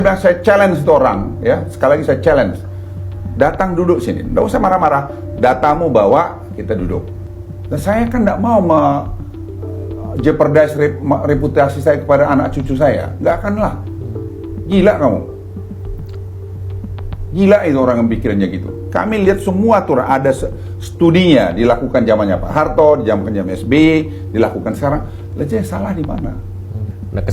Saya challenge itu orang, ya. Sekali lagi saya challenge. Datang duduk sini, nggak usah marah-marah. Datamu bawa, kita duduk. Dan saya kan nggak mau jeopardize reputasi saya kepada anak cucu saya. Nggak akan lah. Gila kamu. Gila itu orang yang pikirannya gitu. Kami lihat semua aturan, ada studinya dilakukan zamannya Pak Harto, zaman SBY, dilakukan sekarang. Lalu salah di mana? Nah,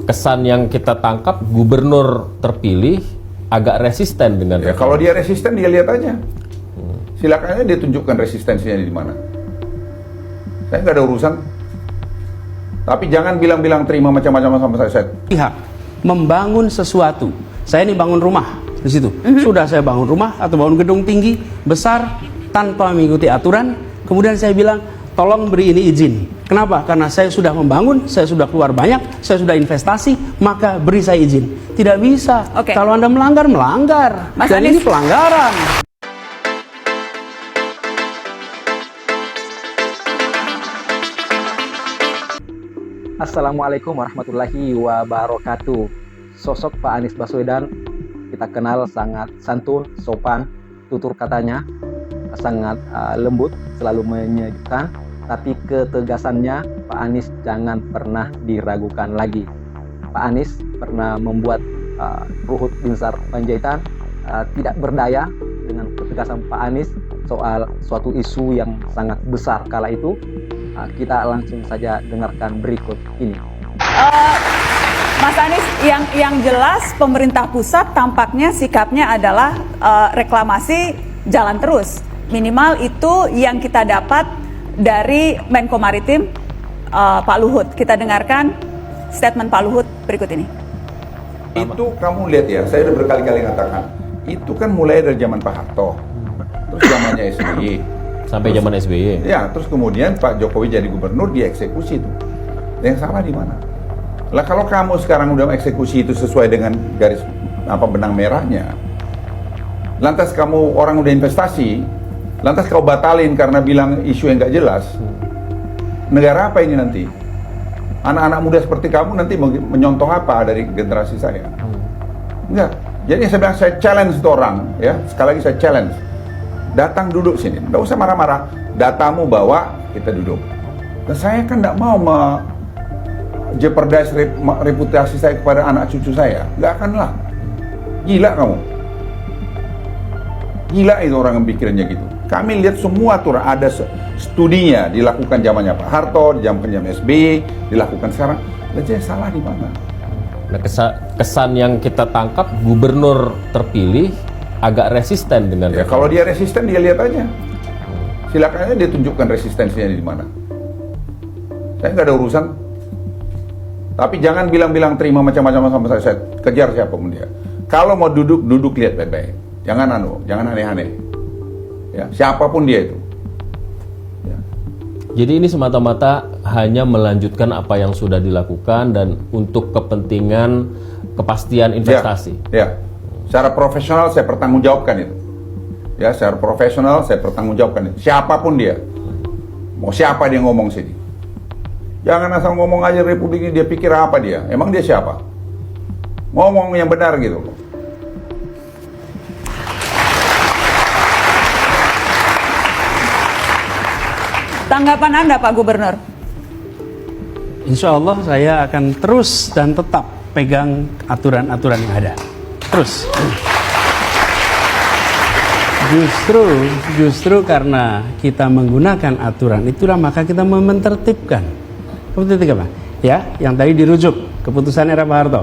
kesan yang kita tangkap, gubernur terpilih agak resisten dengan ya, kalau dia resisten, dia lihat aja. Silakan aja dia tunjukkan resistensinya di mana. Saya nggak ada urusan. Tapi jangan bilang-bilang terima macam-macam sama saya. Pihak membangun sesuatu. Saya ini bangun rumah di situ. Sudah saya bangun rumah atau bangun gedung tinggi besar tanpa mengikuti aturan. Kemudian saya bilang, tolong beri ini izin. Kenapa? Karena saya sudah membangun, saya sudah keluar banyak, saya sudah investasi, maka beri saya izin. Tidak bisa. Kalau Anda melanggar, melanggar. Mas Dan Anies, ini pelanggaran. Assalamualaikum warahmatullahi wabarakatuh. Sosok Pak Anies Baswedan kita kenal sangat santun, sopan, tutur katanya sangat lembut, selalu menyejukkan. Tapi ketegasannya Pak Anies jangan pernah diragukan lagi. Pak Anies pernah membuat Ruhut Binsar Panjaitan tidak berdaya dengan ketegasan Pak Anies soal suatu isu yang sangat besar kala itu. Kita langsung saja dengarkan berikut ini. Mas Anies, yang jelas pemerintah pusat tampaknya sikapnya adalah reklamasi jalan terus. Minimal itu yang kita dapat dari Menko Maritim Pak Luhut. Kita dengarkan statement Pak Luhut berikut ini. Itu kamu lihat ya, saya udah berkali-kali katakan, itu kan mulai dari zaman Pak Harto, terus zamannya SBY. Sampai zaman SBY. Ya, terus kemudian Pak Jokowi jadi gubernur, dieksekusi itu. Yang salah di mana? Lah kalau kamu sekarang udah eksekusi itu sesuai dengan garis benang merahnya, lantas kamu orang udah investasi, lantas kau batalin karena bilang isu yang nggak jelas, negara apa ini nanti? Anak-anak muda seperti kamu nanti menyontoh apa dari generasi saya? Enggak. Jadi saya bilang, saya challenge itu orang, ya. Sekali lagi saya challenge. Datang duduk sini, nggak usah marah-marah. Datamu bawa, kita duduk. Dan saya kan nggak mau jeopardize reputasi saya kepada anak cucu saya. Nggak akan lah. Gila kamu. Gila itu orang yang pikirannya gitu. Kami lihat semua aturan, ada studinya dilakukan zamannya Pak Harto, zaman SBY, dilakukan sekarang. Lalu salah di mana? Nah, kesan yang kita tangkap, gubernur terpilih agak resisten dengan ya, kalau dia resisten, dia lihat aja. Silakan aja dia tunjukkan resistensinya di mana. Saya nggak ada urusan. Tapi jangan bilang-bilang terima macam-macam sama saya. Saya kejar siapapun dia. Kalau mau duduk lihat baik-baik. Jangan aneh-aneh. Ya, siapapun dia itu. Ya. Jadi ini semata-mata hanya melanjutkan apa yang sudah dilakukan dan untuk kepentingan kepastian investasi. Ya. Secara profesional saya pertanggungjawabkan itu. Ya, secara profesional saya pertanggungjawabkan itu. Siapapun dia. Mau siapa dia ngomong sini. Jangan asal ngomong aja Republik ini, dia pikir apa dia? Emang dia siapa? Ngomong yang benar gitu. Tanggapan Anda Pak Gubernur? Insya Allah saya akan terus dan tetap pegang aturan-aturan yang ada. Terus. Justru karena kita menggunakan aturan itulah maka kita menertibkan. Keputusan apa? Ya, yang tadi dirujuk keputusan era Pak Harto.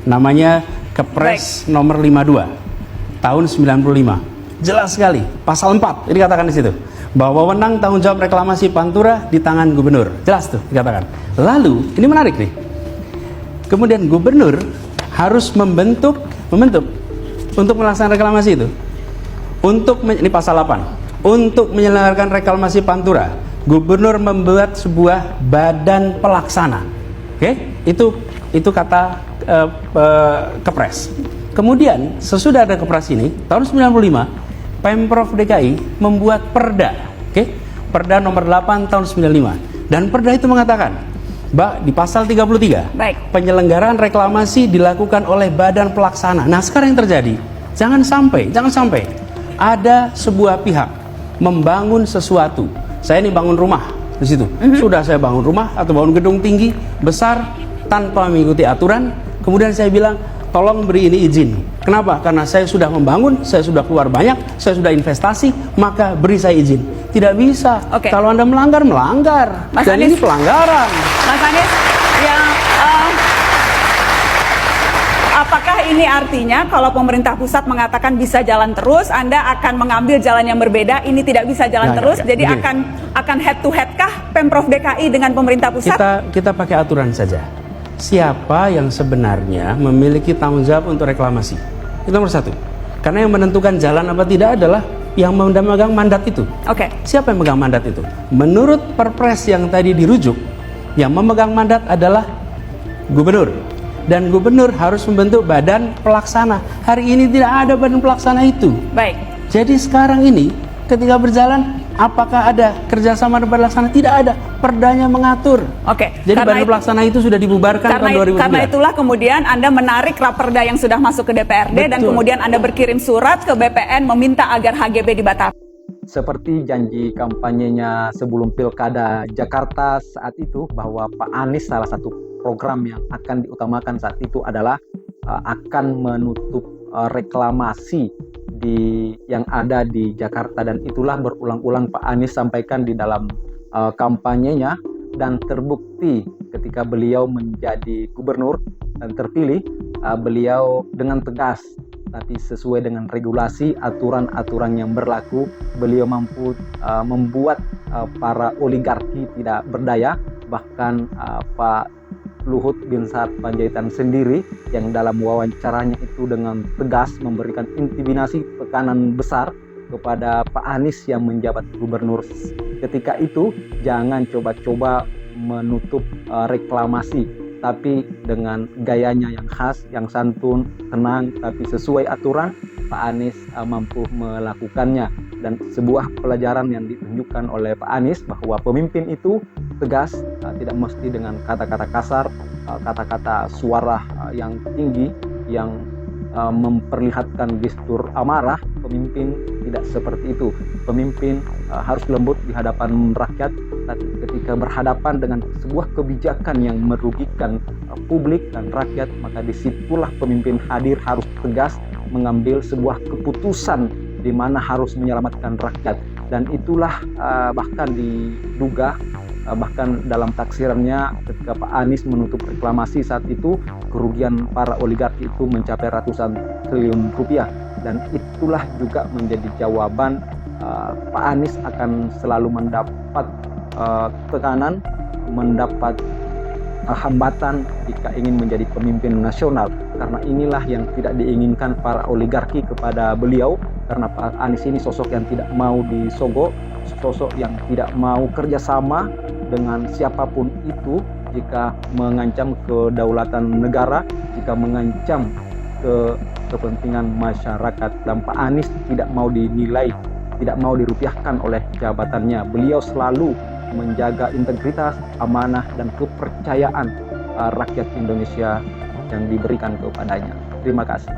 Namanya Kepres nomor 52 tahun 95. Jelas sekali, pasal 4 ini dikatakan di situ bahwa wewenang tanggung jawab reklamasi Pantura di tangan gubernur. Jelas tuh dikatakan. Lalu, ini menarik nih. Kemudian gubernur harus membentuk untuk melaksanakan reklamasi itu. Ini pasal 8. Untuk menyelenggarakan reklamasi Pantura, gubernur membuat sebuah badan pelaksana. Oke? Itu kata Kepres. Kemudian sesudah ada Kepres ini tahun 95, Pemprov DKI membuat Perda. Oke? Perda nomor 8 tahun 95. Dan Perda itu mengatakan Di pasal 33, Baik. penyelenggaraan reklamasi dilakukan oleh badan pelaksana. Nah, sekarang yang terjadi, jangan sampai ada sebuah pihak membangun sesuatu. Saya ini bangun rumah di situ. Sudah saya bangun rumah atau bangun gedung tinggi besar tanpa mengikuti aturan, kemudian saya bilang, tolong beri ini izin. Kenapa? Karena saya sudah membangun, saya sudah keluar banyak, saya sudah investasi, maka beri saya izin. Tidak bisa. Oke. Kalau Anda melanggar. Mas Dan Anies, ini pelanggaran. Mas Anies, apakah ini artinya kalau pemerintah pusat mengatakan bisa jalan terus, Anda akan mengambil jalan yang berbeda, ini tidak bisa jalan terus, jadi begini. akan head to head kah Pemprov DKI dengan pemerintah pusat? Kita pakai aturan saja. Siapa yang sebenarnya memiliki tanggung jawab untuk reklamasi? Itu nomor satu. Karena yang menentukan jalan apa tidak adalah yang memegang mandat itu. Oke. Siapa yang memegang mandat itu? Menurut Perpres yang tadi dirujuk, yang memegang mandat adalah gubernur. Dan gubernur harus membentuk badan pelaksana. Hari ini tidak ada badan pelaksana itu. Baik. Jadi sekarang ini ketika berjalan, apakah ada kerjasama dengan badan pelaksana? Tidak ada. Perdanya mengatur. Oke. Jadi badan pelaksana itu sudah dibubarkan tahun 2009. Karena itulah kemudian Anda menarik raperda yang sudah masuk ke DPRD dan kemudian Anda berkirim surat ke BPN meminta agar HGB dibatalkan. Seperti janji kampanyenya sebelum Pilkada Jakarta saat itu, bahwa Pak Anies salah satu program yang akan diutamakan saat itu adalah akan menutup reklamasi yang ada di Jakarta, dan itulah berulang-ulang Pak Anies sampaikan di dalam kampanyenya, dan terbukti ketika beliau menjadi gubernur dan terpilih, beliau dengan tegas tapi sesuai dengan regulasi, aturan-aturan yang berlaku, beliau mampu membuat para oligarki tidak berdaya. Bahkan Pak Luhut Binsar Panjaitan sendiri yang dalam wawancaranya itu dengan tegas memberikan intimidasi, tekanan besar kepada Pak Anies yang menjabat gubernur ketika itu, jangan coba-coba menutup reklamasi, tapi dengan gayanya yang khas, yang santun, tenang, tapi sesuai aturan, Pak Anies mampu melakukannya. Dan sebuah pelajaran yang ditunjukkan oleh Pak Anies bahwa pemimpin itu tegas, tidak mesti dengan kata-kata kasar, kata-kata suara yang tinggi, yang memperlihatkan gestur amarah. Pemimpin tidak seperti itu. Pemimpin harus lembut di hadapan rakyat, tapi ketika berhadapan dengan sebuah kebijakan yang merugikan publik dan rakyat, maka disitulah pemimpin hadir, harus tegas mengambil sebuah keputusan di mana harus menyelamatkan rakyat. Dan itulah bahkan diduga, bahkan dalam taksirannya ketika Pak Anies menutup reklamasi saat itu, kerugian para oligarki itu mencapai ratusan triliun rupiah. Dan itulah juga menjadi jawaban Pak Anies akan selalu mendapat tekanan, mendapat hambatan jika ingin menjadi pemimpin nasional. Karena inilah yang tidak diinginkan para oligarki kepada beliau, karena Pak Anies ini sosok yang tidak mau disogok, sosok yang tidak mau kerjasama dengan siapapun itu jika mengancam kedaulatan negara, jika mengancam kepentingan masyarakat. Dan Pak Anies tidak mau dinilai, tidak mau dirupiahkan oleh jabatannya. Beliau selalu menjaga integritas, amanah, dan kepercayaan rakyat Indonesia yang diberikan kepadanya. Terima kasih.